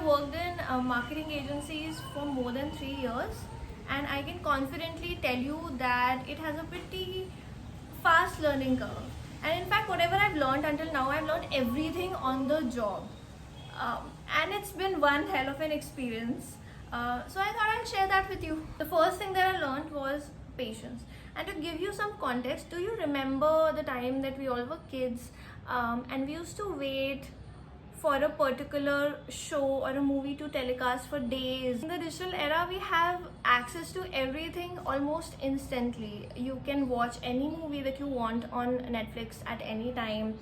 have worked in marketing agencies for more than 3 years, and I can confidently tell you that it has a pretty fast learning curve. And in fact, whatever I've learned until now, I've learned everything on the job. And it's been one hell of an experience. So I thought I'll share that with you. The first thing that I learned was patience. And to give you some context, do you remember the time that we all were kids and we used to wait for a particular show or a movie to telecast for days? In the digital era, we have access to everything almost instantly. You can watch any movie that you want on Netflix at any time.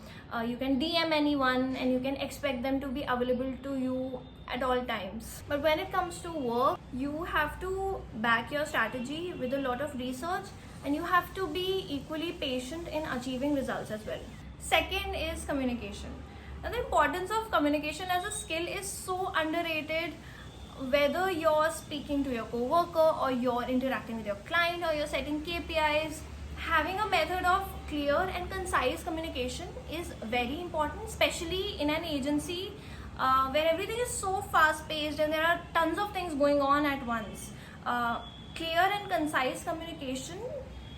You can DM anyone and you can expect them to be available to you at all times. But when it comes to work, you have to back your strategy with a lot of research, and you have to be equally patient in achieving results as well. Second is communication. Now, the importance of communication as a skill is so underrated. Whether you're speaking to your coworker or you're interacting with your client or you're setting KPIs, having a method of clear and concise communication is very important, especially in an agency where everything is so fast paced and there are tons of things going on at once. Clear and concise communication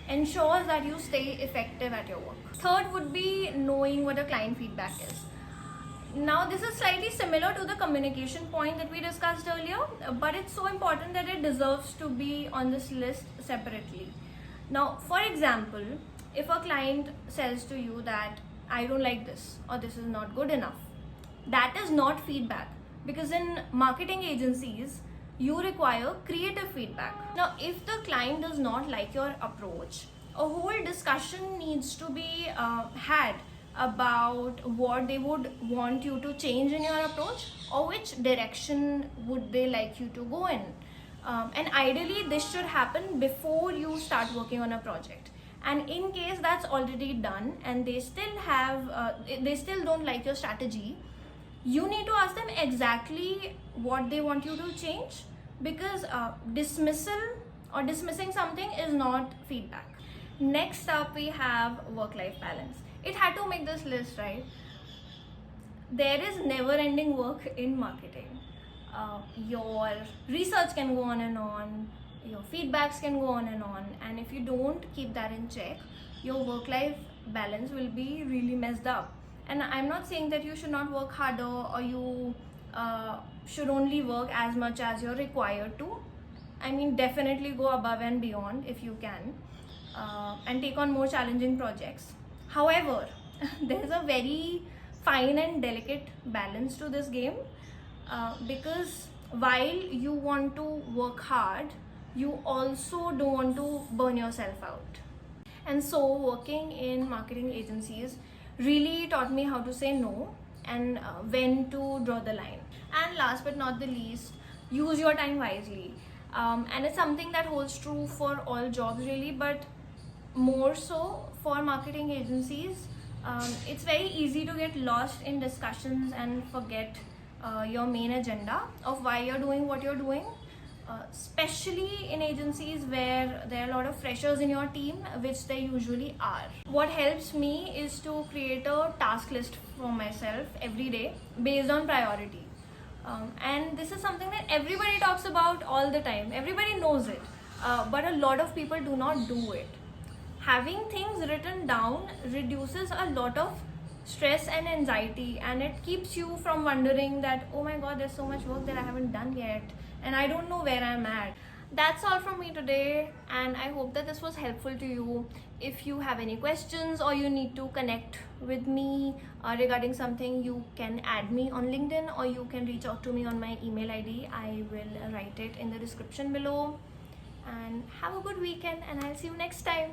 ensures that you stay effective at your work. Third would be knowing what a client feedback is. Now, this is slightly similar to the communication point that we discussed earlier, but it's so important that it deserves to be on this list separately. Now, for example, if a client says to you that I don't like this or this is not good enough, that is not feedback, because in marketing agencies, you require creative feedback. Now, if the client does not like your approach, a whole discussion needs to be had about what they would want you to change in your approach or which direction would they like you to go in. And ideally, this should happen before you start working on a project. And in case that's already done and they still don't like your strategy, you need to ask them exactly what they want you to change, because dismissal or dismissing something is not feedback. Next up, we have work-life balance. It had to make this list, right? There is never-ending work in marketing. Your research can go on and on, your feedbacks can go on, and if you don't keep that in check, your work-life balance will be really messed up. And I'm not saying that you should not work harder or you should only work as much as you're required to. I mean, definitely go above and beyond if you can, and take on more challenging projects. However, there's a very fine and delicate balance to this game, because while you want to work hard, you also don't want to burn yourself out. And so working in marketing agencies really taught me how to say no and when to draw the line. And last but not the least, use your time wisely. And it's something that holds true for all jobs really, but more so for marketing agencies. It's very easy to get lost in discussions and forget your main agenda of why you're doing what you're doing, especially in agencies where there are a lot of freshers in your team, which they usually are. What helps me is to create a task list for myself every day based on priority. And this is something that everybody talks about all the time. Everybody knows it, but a lot of people do not do it. Having things written down reduces a lot of stress and anxiety, and it keeps you from wondering that, oh my god, there's so much work that I haven't done yet and I don't know where I'm at. That's all from me today, and I hope that this was helpful to you. If you have any questions or you need to connect with me regarding something, you can add me on LinkedIn or you can reach out to me on my email ID. I will write it in the description below. And have a good weekend, and I'll see you next time.